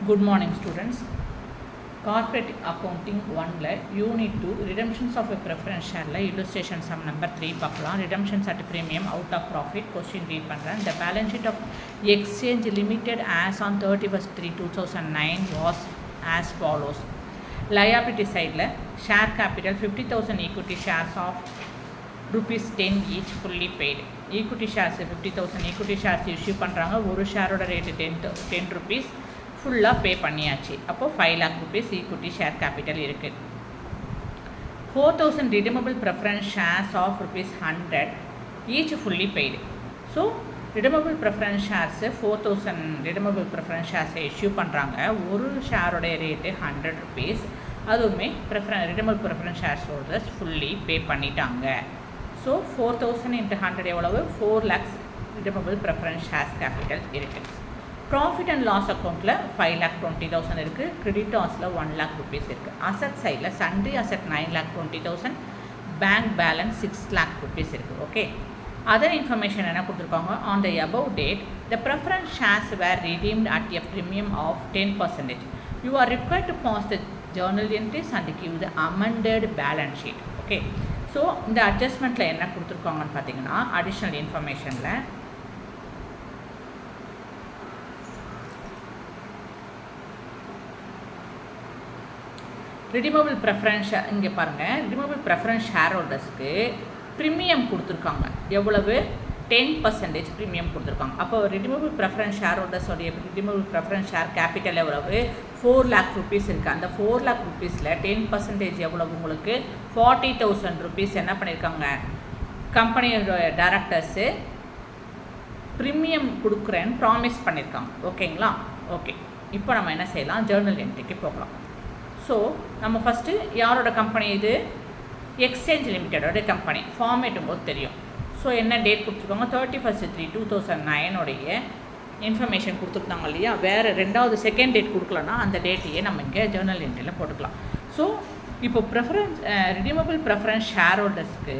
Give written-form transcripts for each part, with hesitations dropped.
Good morning, students. Corporate Accounting 1 Unit 2 Redemptions of a Preference Share Illustration Sum number 3 பார்க்கலாம். Redemptions at premium out of profit question read பண்ணுறேன். The balance sheet of Exchange Limited as on 31st 3/2009 was as follows. Liability side share capital 50,000 equity shares of rupees 10 each fully paid. Equity shares 50,000 equity shares issue பண்ணுறாங்க. ஒரு ஷேரோட rate 10 rupees ஃபுல்லாக பே பண்ணியாச்சு. அப்போது 5 lakh rupees equity share capital இருக்குது. 4,000 redeemable preference shares of rupees 100 each fully paid. So redeemable preference shares 4,000 redeemable preference shares issue பண்ணுறாங்க. ஒரு ஷேரோடைய rate 100 rupees. அதுவுமே redeemable preference shares holders fully pay பண்ணிட்டாங்க. So 4,000 into 100 எவ்வளவு? 4 lakhs redeemable preference shares capital இருக்குது. Profit and loss அக்கௌண்ட்டில் 5,20,000 இருக்குது. கிரெடிட்டாஸில் 1 lakh rupees இருக்குது. அசட் சைடில் Sunday asset 9,20,000, bank balance 6 lakh rupees இருக்குது. ஓகே, அதர் இன்ஃபர்மேஷன் என்ன கொடுத்துருக்காங்க? On the above date the preference shares were redeemed at a premium of 10%. You are required to pass the journal entries and give the amended balance sheet. Okay, so இந்த அட்ஜஸ்ட்மெண்ட்டில் என்ன கொடுத்துருக்காங்கன்னு பார்த்தீங்கன்னா, additional இன்ஃபர்மேஷனில் redeemable preference இங்கே பாருங்கள், redeemable preference share ஹோல்டர்ஸ்க்கு premium கொடுத்துருக்காங்க. எவ்வளவு? 10% premium கொடுத்துருக்காங்க. அப்போ redeemable preference ஷேர் ஹோல்டர்ஸோடைய redeemable preference ஷேர் கேபிட்டல் எவ்வளவு? 4 lakh rupees இருக்குது. அந்த 4 lakh rupeesல 10% எவ்வளவு? உங்களுக்கு 40,000 rupees என்ன பண்ணியிருக்காங்க? கம்பெனியோட டைரக்டர்ஸு ப்ரீமியம் கொடுக்குறேன்னு ப்ராமிஸ் பண்ணியிருக்காங்க. ஓகேங்களா? ஓகே, இப்போ நம்ம என்ன செய்யலாம்? ஜேர்னல் என்ட்ரிக்கு போகலாம். ஸோ நம்ம ஃபஸ்ட்டு யாரோட கம்பெனி இது? Exchange லிமிட்டடோட company. ஃபார்மேட்டும் போது தெரியும். ஸோ என்ன டேட் கொடுத்துருக்காங்க? 31st 3/2009 இன்ஃபர்மேஷன் கொடுத்துருந்தாங்க இல்லையா? வேறு ரெண்டாவது செகண்ட் டேட் கொடுக்கலன்னா அந்த டேட்டையே நம்ம இங்கே ஜேர்னல் என்ட்ரியில் போட்டுக்கலாம். ஸோ இப்போ redeemable preference ஷேர் ஹோல்டர்ஸ்க்கு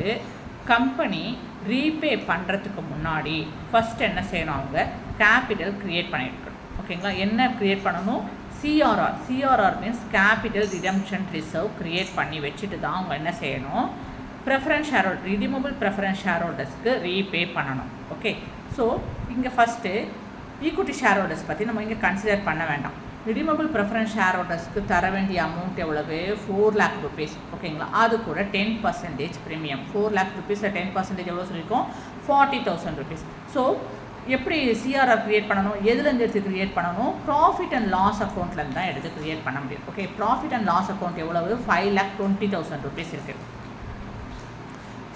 கம்பெனி ரீபே பண்ணுறதுக்கு முன்னாடி ஃபஸ்ட் என்ன செய்யணும்? அவங்க கேபிட்டல் க்ரியேட் பண்ணியிருக்கணும். ஓகேங்களா? என்ன க்ரியேட் பண்ணணும்? CRR means capital redemption reserve create பண்ணி வச்சுட்டு தான் அவங்க என்ன செய்யணும்? Preference share holder redeemable preference share ஹோல்டர்ஸ்க்கு ரீபே பண்ணணும். ஓகே, ஸோ இங்கே ஃபஸ்ட்டு ஈக்குவிட்டி ஷேர் ஹோல்டர்ஸ் பற்றி நம்ம இங்கே கன்சிடர் பண்ண வேண்டாம். redeemable preference ஷேர் ஹோல்டர்ஸ்க்கு தர வேண்டிய அமௌண்ட் எவ்வளவு? 4 lakh rupees. ஓகேங்களா? அது கூட 10% ப்ரீமியம். 4 lakh rupeesல 10% எவ்வளோ சொல்லியிருக்கோம்? 40,000 rupees. ஸோ எப்படி சிஆர்ஆர் க்ரியேட் பண்ணணும்? எதுலேருந்து எடுத்து க்ரியேட் பண்ணணும்? ப்ராஃபிட் அண்ட் லாஸ் அக்கௌண்ட்லேருந்து தான் எடுத்து க்ரியேட் பண்ண முடியும். Okay, profit and loss account எவ்வளவு? 5,20,000 rupees இருக்குது.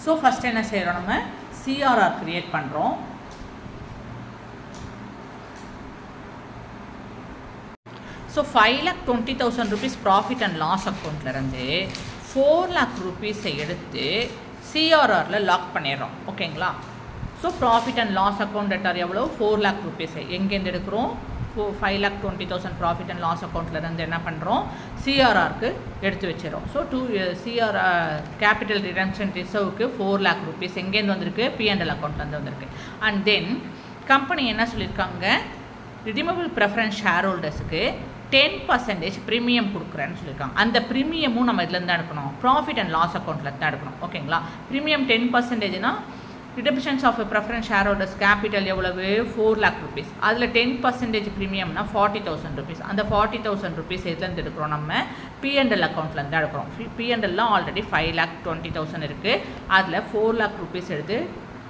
ஸோ ஃபஸ்ட் என்ன செய்கிறோம்? நம்ம சிஆர்ஆர் க்ரியேட் பண்ணுறோம். So 5,20,000 rupees profit and loss அக்கௌண்ட்லேருந்து 4 lakh rupees எடுத்து சிஆர்ஆரில் லாக் பண்ணிடுறோம். ஓகேங்களா? So profit and loss account டெட்டார் எவ்வளோ? 4 lakh rupees. எங்கேருந்து எடுக்கிறோம்? 5,20,000 ப்ராஃபிட் அண்ட் லாஸ் அக்கௌண்ட்லேருந்து என்ன பண்ணுறோம்? சிஆர்ஆருக்கு எடுத்து வச்சிடறோம். ஸோ கேபிட்டல் ரிடம்ஷன் ரிசர்வுக்கு 4 lakh rupees எங்கேருந்து வந்திருக்கு? P&L அக்கௌண்ட்லேருந்து வந்திருக்கு. அண்ட் தென் கம்பெனி என்ன சொல்லியிருக்காங்க? redeemable preference ஷேர் ஹோல்டர்ஸுக்கு 10% ப்ரீமியம் கொடுக்குறேன்னு சொல்லியிருக்காங்க. அந்த ப்ரீமியமும் நம்ம இதுலேருந்து தான் எடுக்கணும். ப்ராஃபிட் அண்ட் லாஸ் அக்கௌண்ட்லேருந்து தான் எடுக்கணும். ஓகேங்களா? ப்ரீமியம் 10%னா redemptions of a preference share holders capital எவ்வளவு? 4 lakh rupees. அதில் 10% ப்ரீமியம்னா 40,000 rupees. அந்த 40,000 rupees எதுலேருந்து எடுக்கிறோம்? நம்ம P&L அக்கௌண்ட்லேருந்து எடுக்கிறோம். P&Lலாம் ஆல்ரெடி 5,20,000 இருக்குது. அதில் 4 lakh rupees எடுத்து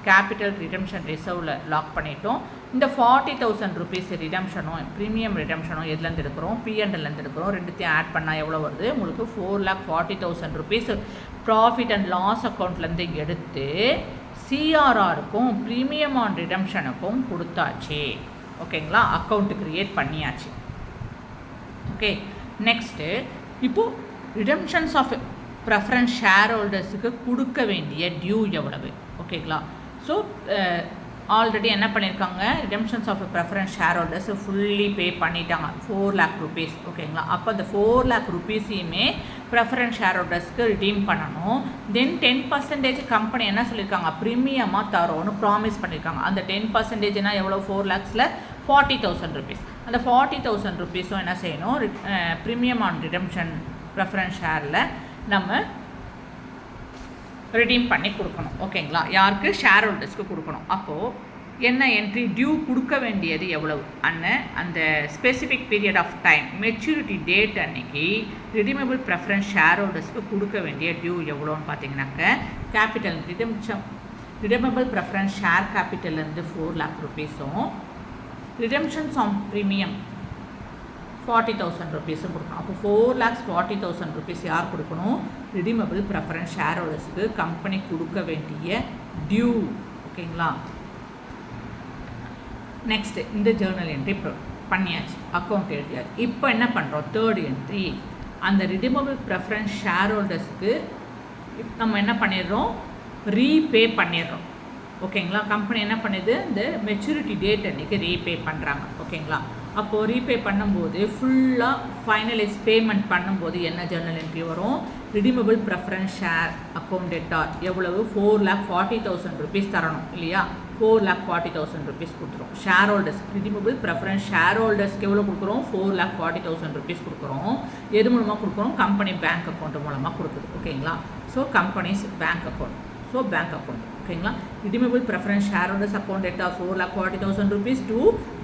கேபிட்டல் ரிடம்ஷன் ரிசர்வில் லாக் பண்ணிட்டோம். இந்த 40,000 rupees ரிடம்ஷனும் ப்ரீமியம் ரிடம்ஷனும் எதுலேருந்து எடுக்கிறோம்? P&Lலேருந்து எடுக்கிறோம். ரெண்டுத்தையும் ஆட் பண்ணால் எவ்வளோ வருது? உங்களுக்கு 4,40,000 rupees ப்ராஃபிட் அண்ட் லாஸ் அக்கௌண்ட்லேருந்து எடுத்து சிஆர்ஆருக்கும் ப்ரீமியம் ஆன் ரிடம்ஷனுக்கும் கொடுத்தாச்சு. ஓகேங்களா? அக்கௌண்ட்டு க்ரியேட் பண்ணியாச்சு. ஓகே, நெக்ஸ்ட்டு இப்போது ரிடம்ஷன்ஸ் ஆஃப் ப்ரெஃபரன்ஸ் ஷேர் ஹோல்டர்ஸுக்கு கொடுக்க வேண்டிய டியூ எவ்வளவு? ஓகேங்களா? ஸோ ஆல்ரெடி என்ன பண்ணியிருக்காங்க? Redemptions of preference share holders fully pay பண்ணிட்டாங்க. 4 lakh rupees. ஓகேங்களா? அப்போ அந்த 4 lakh rupeesையுமே ப்ரெஃபரன்ஸ் ஷேர் ஹோல்டர்ஸ்க்கு ரிடீம் பண்ணணும். தென் 10% கம்பெனி என்ன சொல்லியிருக்காங்க? ப்ரீமியமாக தரோன்னு ப்ராமிஸ் பண்ணியிருக்காங்க. அந்த 10%னா எவ்வளோ? 4 lakhsல 40,000 rupees. அந்த 40,000 ருபீஸும் என்ன செய்யணும், ப்ரீமியம் ஆன் ரிடம்ஷன் ப்ரெஃபரன்ஸ் ஷேரில் நம்ம ரிடீம் பண்ணி கொடுக்கணும். ஓகேங்களா, யாருக்கு, ஷேர் ஹோல்டர்ஸ்க்கு கொடுக்கணும். அப்போது என்ன என்ட்ரி, டியூ கொடுக்க வேண்டியது எவ்வளவு அந்த specific period of time maturity date அன்னைக்கு ரிடீமபிள் ப்ரெஃபரன்ஸ் ஷேர் ஹோல்டர்ஸ்க்கு கொடுக்க வேண்டிய டியூ எவ்வளோன்னு பார்த்தீங்கன்னாக்க, கேபிட்டல் ரிடீமபிள் ப்ரெஃபரன்ஸ் ஷேர் கேபிட்டல்லேருந்து 4 lakh ருபீஸும் ரிடம்ஷன்ஸ் ஆன் ப்ரீமியம் 40,000 ருபீஸும் கொடுக்கணும். அப்போ 4,40,000 ருபீஸ் யார் கொடுக்கணும், ரிடீமபிள் ப்ரெஃபரன்ஸ் ஷேர் ஹோல்டர்ஸுக்கு கம்பெனி கொடுக்க வேண்டிய டியூ. ஓகேங்களா, நெக்ஸ்ட்டு இந்த ஜேர்னல் என்ட்ரி பண்ணியாச்சு, அக்கௌண்ட் எழுதியாச்சு. இப்போ என்ன பண்ணுறோம், தேர்ட் என்ட்ரி, அந்த ரிடீமபிள் ப்ரெஃபரன்ஸ் ஷேர் ஹோல்டர்ஸுக்கு நம்ம என்ன பண்ணிடுறோம், ரீபே பண்ணிடுறோம். ஓகேங்களா, கம்பெனி என்ன பண்ணுது, இந்த மெச்சூரிட்டி டேட் அன்றைக்கி ரீபே பண்ணுறாங்க. ஓகேங்களா, அப்போது ரீபே பண்ணும்போது ஃபுல்லாக ஃபைனலைஸ் பேமெண்ட் பண்ணும்போது என்ன ஜேர்னல் என்ட்ரி வரும், redeemable preference share account debtor எவ்வளவு, 4,40,000 ருபீஸ் தரணும் இல்லையா, 4,40,000 ருபீஸ் கொடுத்துரும். Share holders redeemable preference share ஹோல்டர்ஸ்க்கு எவ்வளோ கொடுக்குறோம், 4,40,000 ருபீஸ் கொடுக்குறோம். எது மூலமாக கொடுக்குறோம், கம்பெனி பேங்க் அக்கௌண்ட் மூலமாக கொடுக்குது. ஓகேங்களா, so companies bank account, so bank account. ஓகேங்களா, redeemable preference share holders account debtor 4,40,000 rupees to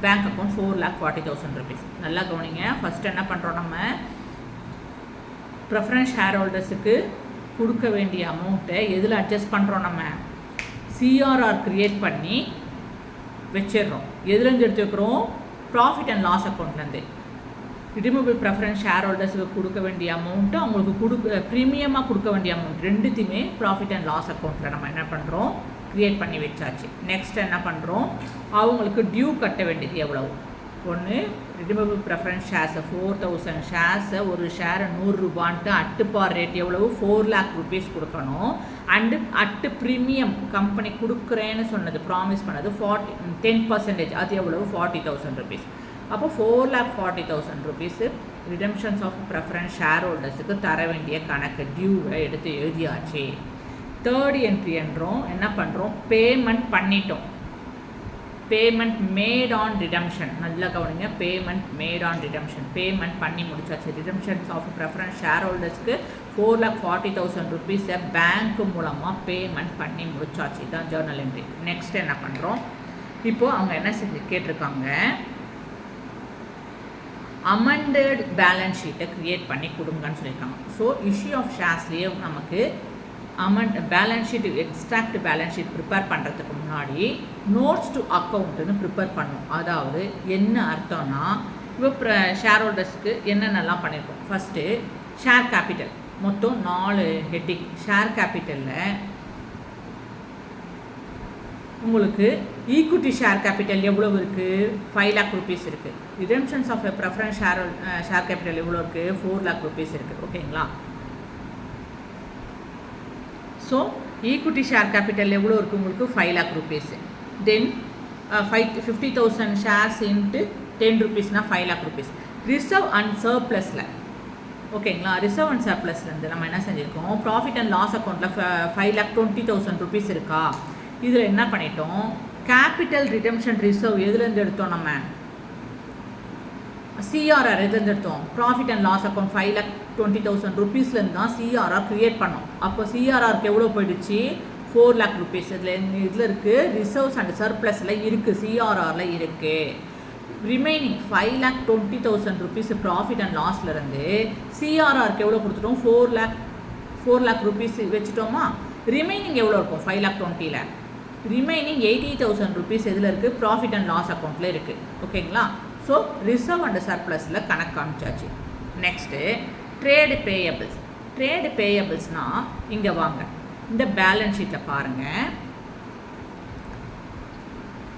bank account 4,40,000 rupees. நல்லா கவனிங்க, ஃபஸ்ட் என்ன பண்ணுறோம், நம்ம ப்ரெஃபரன்ஸ் ஷேர் ஹோல்டர்ஸுக்கு கொடுக்க வேண்டிய அமௌண்ட்டை எதில் அட்ஜஸ்ட் பண்ணுறோம், நம்ம சிஆர்ஆர் க்ரியேட் பண்ணி வச்சிடுறோம். எதுலேருந்து எடுத்து வைக்கிறோம், ப்ராஃபிட் அண்ட் லாஸ் அக்கௌண்ட்லேருந்து. ரிடீமபிள் ப்ரெஃபரன்ஸ் ஷேர் ஹோல்டர்ஸுக்கு கொடுக்க வேண்டிய அமௌண்ட்டு, அவங்களுக்கு ப்ரீமியமாக கொடுக்க வேண்டிய அமௌண்ட் ரெண்டுத்தையுமே ப்ராஃபிட் அண்ட் லாஸ் அக்கௌண்ட்டில் நம்ம என்ன பண்ணுறோம், க்ரியேட் பண்ணி வச்சாச்சு. நெக்ஸ்ட் என்ன பண்ணுறோம், அவங்களுக்கு டியூ கட்ட வேண்டியது எவ்வளவு, ஒன்று ரிடீமபிள் ப்ரெஃபரன்ஸ் ஷேர்ஸை 4,000 ஷேர்ஸை ஒரு ஷேரை 100 ரூபான்ட்டு அட்டுப்பார் ரேட் எவ்வளவு, 4 lakh ருபீஸ் கொடுக்கணும். அட்டு ப்ரீமியம் கம்பெனி கொடுக்குறேன்னு சொன்னது, ப்ராமிஸ் பண்ணது 10%, அது எவ்வளவு, 40,000 ருபீஸ். அப்போ 4,40,000 ருபீஸு ரிடம்ஷன்ஸ் ஆஃப் ப்ரெஃபரன்ஸ் ஷேர் ஹோல்டர்ஸுக்கு தர வேண்டிய கணக்கு டியூவை எடுத்து எழுதியாச்சு. தேர்ட் என்ட்ரி என்றோம் என்ன பண்ணுறோம், பேமெண்ட் பண்ணிட்டோம். பேமெண்ட் மேட் ஆன் ரிடம்ஷன், நல்லா கவனிங்க, payment mat on redemption, payment பண்ணி முடிச்சாச்சு. ரிடம்ஷன்ஸ் ஆஃப் ப்ரெஃபரன்ஸ் ஷேர் ஹோல்டர்ஸ்க்கு 4,40,000 ருபீஸை பேங்க் மூலமாக பேமெண்ட் பண்ணி முடிச்சாச்சு. இதுதான் ஜேர்னல் என்ட்ரி. நெக்ஸ்ட் என்ன பண்ணுறோம், இப்போது அவங்க என்ன செஞ்சு கேட்டிருக்காங்க, அமெண்டட் பேலன்ஸ் ஷீட்டை க்ரியேட் பண்ணி கொடுங்கன்னு சொல்லியிருக்காங்க. ஸோ இஷ்யூ ஆஃப் ஷேர்ஸ்லேயே நமக்கு balance sheet, extract balance sheet prepare பண்ணுறதுக்கு முன்னாடி நோட்ஸ் டு அக்கௌண்ட்டுன்னு ப்ரிப்பேர் பண்ணணும். அதாவது என்ன அர்த்தம்னா, இப்போ ஷேர் ஹோல்டர்ஸ்க்கு என்னென்னலாம் பண்ணியிருக்கோம், ஃபஸ்ட்டு ஷேர் கேபிட்டல், மொத்தம் 4 ஹெட்டிங். ஷேர் கேபிட்டலில் உங்களுக்கு ஈக்விட்டி ஷேர் கேபிட்டல் எவ்வளோ இருக்குது, 5 lakh ருபீஸ் இருக்குது. ரிடம்ஷன்ஸ் ஆஃப் ப்ரெஃபரன்ஸ் ஷேர் கேபிட்டல் எவ்வளோ இருக்குது, 4 lakh ருபீஸ் இருக்குது. ஓகேங்களா, ஸோ ஈக்விட்டி ஷேர் கேபிட்டல் எவ்வளோ இருக்குது உங்களுக்கு, 5 lakh rupees. Then 50,000 shares into 10 ருபீஸ்னால் 5 lakh ருபீஸ். ரிசர்வ் அண்ட் சர்ப்ளஸில், ஓகேங்களா, ரிசர்வ் அண்ட் சர்ப்ளஸ்லேருந்து நம்ம என்ன செஞ்சுருக்கோம், ப்ராஃபிட் அண்ட் லாஸ் அக்கௌண்ட்டில் 5,20,000 ருபீஸ் இருக்கா. இதில் என்ன பண்ணிட்டோம், கேபிட்டல் ரிடம்ஷன் ரிசர்வ் எதுலேருந்து எடுத்தோம், நம்ம சிஆர்ஆர் எதுலேருந்து எடுத்தோம், ப்ராஃபிட் அண்ட் லாஸ் அக்கௌண்ட் 5,20,000 ருபீஸ்லேருந்து தான் சிஆர்ஆர் க்ரியேட் பண்ணோம். அப்போ சிஆர்ஆருக்கு எவ்வளோ போயிடுச்சு, 4 lakh ருபீஸ். இதில் இருக்குது, ரிசர்வ்ஸ் அண்ட் சர்ப்ளஸில் இருக்குது, சிஆர்ஆரில் இருக்குது. ரிமைனிங் 5,20,000 ருபீஸ் ப்ராஃபிட் அண்ட் லாஸ்லேருந்து சிஆர்ஆருக்கு எவ்வளோ கொடுத்துட்டோம், 4 lakh ருபீஸ் வச்சுட்டோமா. ரிமைனிங் எவ்வளோ இருக்கும், 5,20,000ல் ரிமைனிங் 80,000 ருபீஸ் எதில் இருக்குது, ப்ராஃபிட் அண்ட் லாஸ் அக்கௌண்ட்டில் இருக்குது. ஓகேங்களா, ஸோ ரிசர்வ் அண்ட் சர்ப்ளஸில் கணக்கு காமிச்சாச்சு. Next trade payables. ட்ரேடு பேயபிள்ஸ்னால் இங்கே வாங்க, இந்த பேலன்ஸ் ஷீட்டில் பாருங்கள்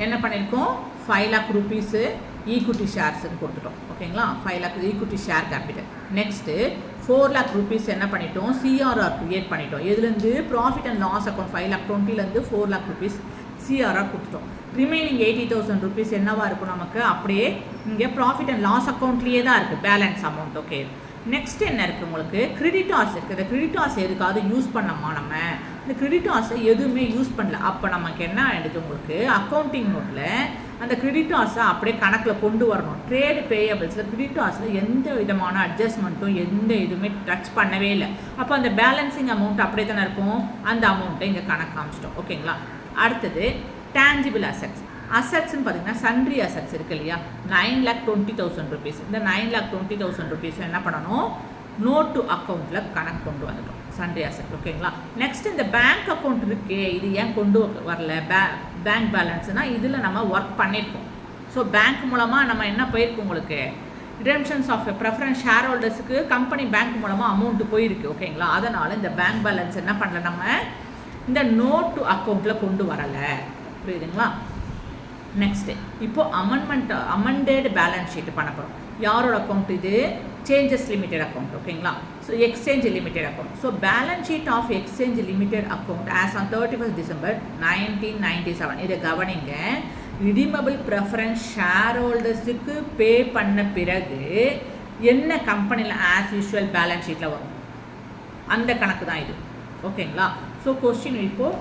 என்ன பண்ணியிருக்கோம், 5 lakh ருபீஸு ஈக்விட்டி ஷேர்ஸ்ன்னு கொடுத்துட்டோம். ஓகேங்களா, 5 lakh equity share capital. Next 4 lakh rupees என்ன பண்ணிட்டோம், சிஆர்ஆர் க்ரியேட் பண்ணிட்டோம். எதுலேருந்து, ப்ராஃபிட் அண்ட் லாஸ் அக்கௌண்ட் 5,20,000லேருந்து 4 lakh ருபீஸ் சிஆர்ஆர் கொடுத்துட்டோம். ரிமைனிங் 80,000 ருபீஸ் என்னவாக இருக்கும் நமக்கு, அப்படியே இங்கே ப்ராஃபிட் அண்ட் லாஸ் அக்கௌண்ட்லேயே தான் இருக்குது பேலன்ஸ் அமௌண்ட். ஓகே, நெக்ஸ்ட் என்ன இருக்குது உங்களுக்கு, கிரெடிட்டார்ஸ் இருக்குது. இந்த கிரெடிட்டார்ஸ் எதுக்காவது யூஸ் பண்ணோமா, நம்ம இந்த கிரெடிட்டார்ஸை எதுவுமே யூஸ் பண்ணல. அப்போ நமக்கு என்ன ஆகிடுது, உங்களுக்கு அக்கௌண்டிங் நோட்டில் அந்த கிரெடிட்டார்ஸை அப்படியே கணக்கில் கொண்டு வரணும். ட்ரேடு பேயபிள்ஸில் கிரெடிட்டார்ஸில் எந்த விதமான அட்ஜஸ்ட்மெண்ட்டும் எந்த இதுவுமே டச் பண்ணவே இல்லை. அப்போ அந்த பேலன்சிங் அமௌண்ட் அப்படியே தானே இருக்கும். அந்த அமௌண்ட்டை இங்கே கணக்கு காமிச்சிட்டோம். ஓகேங்களா. அடுத்தது டேஞ்சிபிள் அசெட்ஸ். அசெட்ஸ்ன்னு பார்த்தீங்கன்னா சன்ட்ரி அசெட்ஸ் இருக்குது இல்லையா, 9,20,000 rupees. இந்த 9,20,000 rupees என்ன பண்ணணும், நோட் டு அக்கௌண்ட்டில் கணக்கு கொண்டு வந்துட்டோம். Sundry asset. ஓகேங்களா. நெக்ஸ்ட் இந்த பேங்க் அக்கௌண்ட் இருக்கே, இது ஏன் கொண்டு வரல, பேங்க் பேலன்ஸ்னால் இதில் நம்ம ஒர்க் பண்ணியிருக்கோம். ஸோ பேங்க் மூலமாக நம்ம என்ன போயிருக்கு, உங்களுக்கு ரிடெம்ஷன்ஸ் ஆஃப் ப்ரெஃபரன்ஸ் ஷேர் ஹோல்டர்ஸுக்கு கம்பெனி பேங்க் மூலமாக அமௌண்ட்டு போயிருக்கு. ஓகேங்களா. அதனால் இந்த பேங்க் பேலன்ஸ் என்ன பண்ணல, நம்ம இந்த நோட் டு அக்கௌண்ட்டில் கொண்டு வரலை. புரியுதுங்களா. நெக்ஸ்ட்டு இப்போது அமெண்டட் பேலன்ஸ் ஷீட் பண்ண போகிறோம். யாரோட அக்கௌண்ட் இது, சேஞ்சஸ் லிமிடெட் அக்கௌண்ட். ஓகேங்களா. So exchange limited account. So balance sheet of exchange limited account as on 31st December 1997. இதை கவனிங்க. ரிடீமபிள் ப்ரெஃபரன்ஸ் ஷேர் ஹோல்டர்ஸுக்கு பே பண்ண பிறகு என்ன கம்பெனியில் ஆஸ் யூஷுவல் பேலன்ஸ் ஷீட்டில் வரும், அந்த கணக்கு தான் இது. ஓகேங்களா. ஸோ கொஸ்டின் இப்போது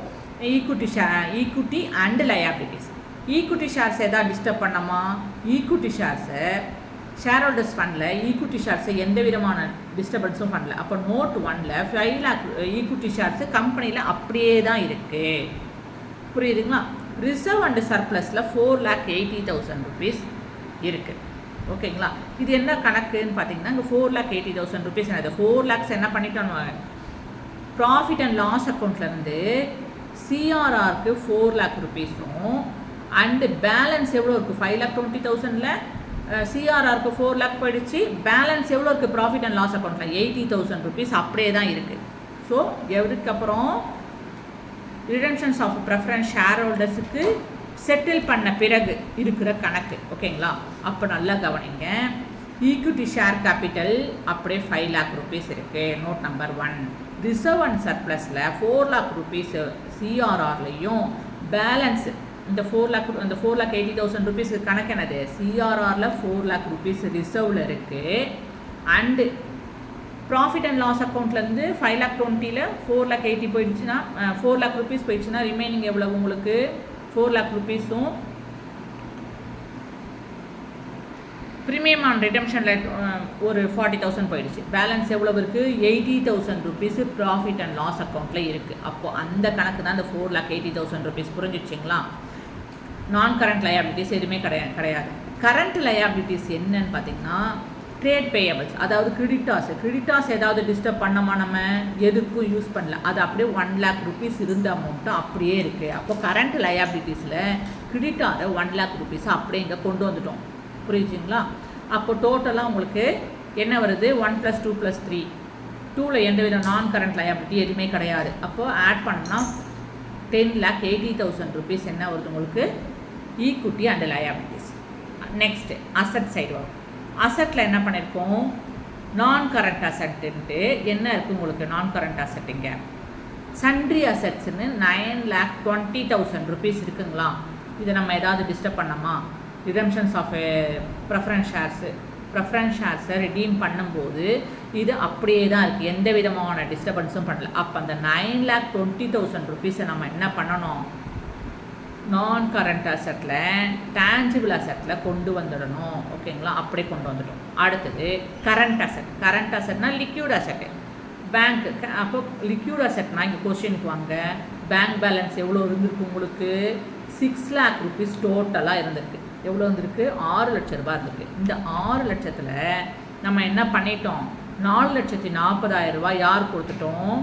equity and liabilities. Equity shares எதாவது டிஸ்டர்ப் பண்ணமா, ஈக்விட்டி ஷேர்ஸை ஷேர் ஹோல்டர்ஸ் ஃபண்டில் ஈக்விட்டி ஷேர்ஸை எந்த விதமான டிஸ்டர்பன்ஸும் பண்ணல. அப்போ நோட் 1ல் 5 lakh ஈக்விட்டி ஷேர்ஸு கம்பெனியில் அப்படியே தான் இருக்குது. புரியுதுங்களா. ரிசர்வ் அண்ட் சர்ப்ளஸில் 4,80,000 rupees இருக்குது. ஓகேங்களா. இது என்ன கணக்குன்னு பார்த்தீங்கன்னா, இங்கே 4,80,000 rupees. அது 4 lakhs என்ன பண்ணிட்டோம், ப்ராஃபிட் அண்ட் லாஸ் அக்கௌண்ட்லேருந்து சிஆர்ஆருக்கு 4 lakh rupees-உம் அண்டு பேலன்ஸ் எவ்வளோ இருக்குது, 5,20,000ல் சிஆர்ஆருக்கு 4 lakh போயிடுச்சு. பேலன்ஸ் எவ்வளோ இருக்குது ப்ராஃபிட் அண்ட் லாஸ் அக்கௌண்ட்டில், 80,000 rupees அப்படியே தான் இருக்குது. ஸோ எதுக்கப்புறம் ரிடெம்ஷன்ஸ் ஆஃப் ப்ரெஃபரன்ஸ் ஷேர் ஹோல்டர்ஸுக்கு செட்டில் பண்ண பிறகு இருக்கிற கணக்கு. ஓகேங்களா. அப்போ நல்லா கவனிங்க. ஈக்விட்டி ஷேர் கேபிட்டல் அப்படியே 5 lakh rupees இருக்குது, நோட் நம்பர் 1. ரிசர்வ் அண்ட் சர்ப்ளஸில் 4 lakh rupees சிஆர்ஆர்லையும் பேலன்ஸ் இந்த 4,80,000 rupees கணக்கு என்னது, சிஆர்ஆரில் 4 lakh rupees ரிசர்வில் இருக்குது. அண்டு ப்ராஃபிட் அண்ட் லாஸ் அக்கௌண்ட்லேருந்து 5,20,000ல் 4,80,000 போயிடுச்சுன்னா 4 lakh rupees போயிடுச்சுன்னா ரிமைனிங் எவ்வளோ உங்களுக்கு, 4 lakh rupees-உம் ப்ரீமியம் ஆன் ரிடெம்ஷனில் ஒரு 40,000 போயிடுச்சு. பேலன்ஸ் எவ்வளோ இருக்குது, 80,000 rupees ப்ராஃபிட் அண்ட் லாஸ் அக்கௌண்ட்டில் இருக்குது. அப்போது அந்த கணக்கு தான் இந்த 4,80,000 rupees. புரிஞ்சிச்சிங்களா. நான் கரண்ட் லயபிலிட்டிஸ் எதுவுமே கிடையாது. கரண்ட் லயபிலிட்டிஸ் என்னன்னு பார்த்தீங்கன்னா, ட்ரேட் பேயபிள்ஸ், அதாவது கிரெடிட்டார்ஸ் ஏதாவது டிஸ்டர்ப் பண்ணோமா, நம்ம எதுக்கும் யூஸ் பண்ணல, அது அப்படியே 1 lakh rupees இருந்த அமௌண்ட்டு அப்படியே இருக்குது. அப்போ கரண்ட் லயபிலிட்டிஸில் கிரெடிட்டாரை 1 lakh rupees அப்படியே இங்கே கொண்டு வந்துட்டோம். புரியுதுங்களா. அப்போ டோட்டலாக உங்களுக்கு என்ன வருது, 1 + 2 + 3. 2ல் எந்த வித நான் கரண்ட் லயபிலிட்டி எதுவுமே கிடையாது. அப்போது ஆட் பண்ணோம்னா 10,80,000 rupees என்ன வருது உங்களுக்கு, equity and liabilities. Next asset side வரும். அசட்டில் என்ன பண்ணியிருக்கோம், நான் கரண்ட் அசட்டுன்ட்டு என்ன இருக்குது உங்களுக்கு, நான் கரண்ட் அசட்டுங்க சன்ட்ரி அசட்ஸ்ன்னு 9,20,000 rupees இருக்குங்களா. இதை நம்ம ஏதாவது டிஸ்டர்ப் பண்ணோமா, ரிடெம்ஷன்ஸ் ஆஃப் ப்ரெஃபரன்ஸ் ஷேர்ஸை ரிடீம் பண்ணும்போது இது அப்படியே தான் இருக்குது, எந்த விதமான டிஸ்டர்பன்ஸும் பண்ணல. அப்போ அந்த 9,20,000 rupees நம்ம என்ன பண்ணணும், நான் கரண்ட் அசட்டில் டேஞ்சிபிள் அசட்டில் கொண்டு வந்துடணும். ஓகேங்களா. அப்படியே கொண்டு வந்துட்டோம். அடுத்தது கரண்ட் அசட்னா லிக்யூட் அசட்டு, பேங்க். அப்போ லிக்யூட் அசட்னா இங்கே கொஸ்டினுக்கு வாங்க, பேங்க் பேலன்ஸ் எவ்வளோ இருந்திருக்கு உங்களுக்கு, 6 lakh rupees டோட்டலாக இருந்திருக்கு. எவ்வளோ இருந்திருக்கு, 6 லட்ச ரூபா இருந்திருக்கு. இந்த 6 லட்சத்தில் நம்ம என்ன பண்ணிட்டோம், 4,40,000 ரூபா யார் கொடுத்துட்டோம்,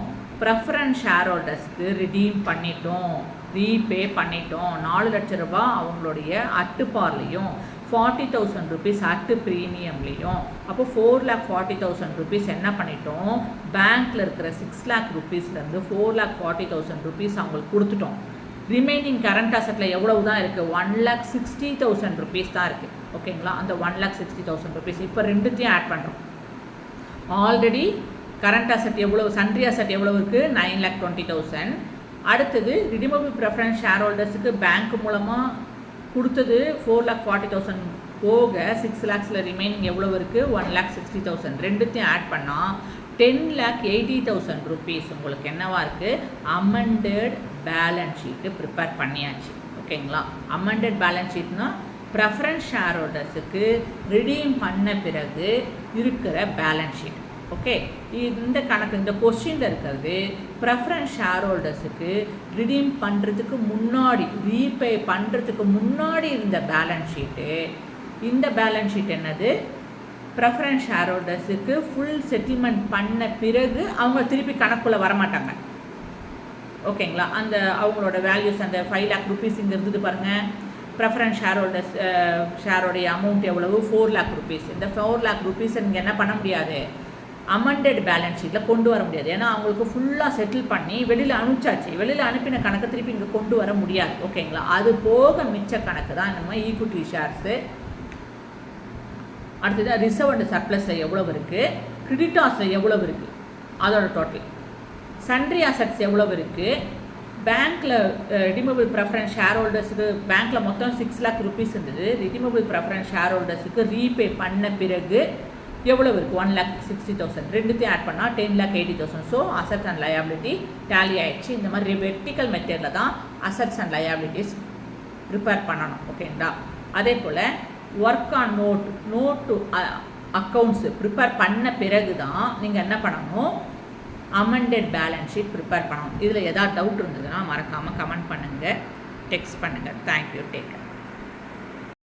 ப்ரெஃபரன்ஸ் ஷேர் ஹோல்டர்ஸ்க்கு ரிடீம் பண்ணிட்டோம், ரீபே பண்ணிட்டோம். 4 லட்ச ரூபா அவங்களுடைய அட்டுப்பார்லையும் 40,000 rupees அட்டு ப்ரீமியம்லேயும். அப்போ 4,40,000 rupees என்ன பண்ணிட்டோம், பேங்க்கில் இருக்கிற 6 lakh rupeesலேருந்து 4,40,000 rupees அவங்களுக்கு கொடுத்துட்டோம். ரிமைனிங் கரண்ட் அசட்டில் எவ்வளவு தான் இருக்குது, 1,60,000 rupees தான் இருக்குது. ஓகேங்களா. அந்த 1,60,000 rupees இப்போ ரெண்டுத்தையும் ஆட் பண்ணுறோம். ஆல்ரெடி கரண்ட் அசட் எவ்வளோ, சன்ட்ரி அசட் எவ்வளோ இருக்குது, 9,20,000. அடுத்தது ரிடீமபிள் ப்ரெஃபரன்ஸ் ஷேர் ஹோல்டர்ஸுக்கு பேங்க் மூலமாக கொடுத்தது 4,40,000 போக 6 lakhsல ரிமைனிங் எவ்வளோ இருக்குது, 1,60,000. ரெண்டுத்தையும் ஆட் பண்ணால் 10,80,000 rupees உங்களுக்கு என்னவா இருக்குது, அமெண்டட் பேலன்ஸ் ஷீட்டு ப்ரிப்பேர் பண்ணியாச்சு. ஓகேங்களா. அமெண்டட் பேலன்ஸ் ஷீட்னா ப்ரெஃபரன்ஸ் ஷேர் ஹோல்டர்ஸுக்கு ரிடீம் பண்ண பிறகு இருக்கிற பேலன்ஸ் ஷீட். ஓகே, இந்த கணக்கு இந்த கொஸ்டினில் இருக்கிறது ப்ரெஃபரன்ஸ் ஷேர் ஹோல்டர்ஸுக்கு ரிடீம் பண்ணுறதுக்கு முன்னாடி, ரீபே பண்ணுறதுக்கு முன்னாடி இருந்த பேலன்ஸ் ஷீட்டு. இந்த பேலன்ஸ் ஷீட் என்னது, ப்ரெஃபரன்ஸ் ஷேர் ஹோல்டர்ஸுக்கு ஃபுல் செட்டில்மெண்ட் பண்ண பிறகு அவங்க திருப்பி கணக்குள்ளே வரமாட்டாங்க. ஓகேங்களா. அந்த அவங்களோட வேல்யூஸ் அந்த 5 lakh rupees இங்கே இருந்தது பாருங்கள். ப்ரெஃபரன்ஸ் ஷேர் ஹோல்டர்ஸ் ஷேரோடைய அமௌண்ட் எவ்வளவு, 4 lakh rupees. இந்த 4 lakh rupees நீங்கள் என்ன பண்ண முடியாது, அமெண்டட் பேலன்ஸ் ஷீட்டில் கொண்டு வர முடியாது. ஏன்னா அவங்களுக்கு ஃபுல்லாக செட்டில் பண்ணி வெளியில் அனுப்பிச்சாச்சு. வெளியில் அனுப்பின கணக்கை திருப்பி இங்கே கொண்டு வர முடியாது. ஓகேங்களா. அது போக மிச்ச கணக்கு தான் இந்த மாதிரி ஈக்விட்டி ஷேர்ஸு. அடுத்தது ரிசர்வ் அண்ட் சர்ப்ளஸில் எவ்வளவு இருக்குது, கிரெடிட்டார்ஸில் எவ்வளவு இருக்குது, அதோட டோட்டல். சன்ட்ரி அசட்ஸ் எவ்வளவு இருக்குது, பேங்க்கில் ரிடீமபிள் ப்ரெஃபரன்ஸ் ஷேர் ஹோல்டர்ஸுக்கு பேங்க்கில் மொத்தம் 6 lakh rupees இருந்தது. ரிடீமபிள் ப்ரெஃபரன்ஸ் ஷேர் ஹோல்டர்ஸுக்கு ரீபே பண்ண பிறகு எவ்வளவு இருக்குது, 1,60,000. ரெண்டுத்தையும் ஆட் பண்ணால் 10,80,000. So assets and liability tally ஆகிடுச்சு. இந்த மாதிரி வெர்டிக்கல் மெத்தடில் தான் அசட்ஸ் அண்ட் லயபிலிட்டிஸ் ப்ரிப்பேர் பண்ணணும். ஓகேங்களா. அதே போல் work on note to accounts prepare பண்ண பிறகு தான் நீங்கள் என்ன பண்ணணும், அமெண்டட் பேலன்ஸ் ஷீட் ப்ரிப்பேர் பண்ணணும். இதில் எதாவது டவுட் இருந்ததுன்னா மறக்காமல் கமெண்ட் பண்ணுங்கள், டெக்ஸ்ட் பண்ணுங்கள். Thank you, take care.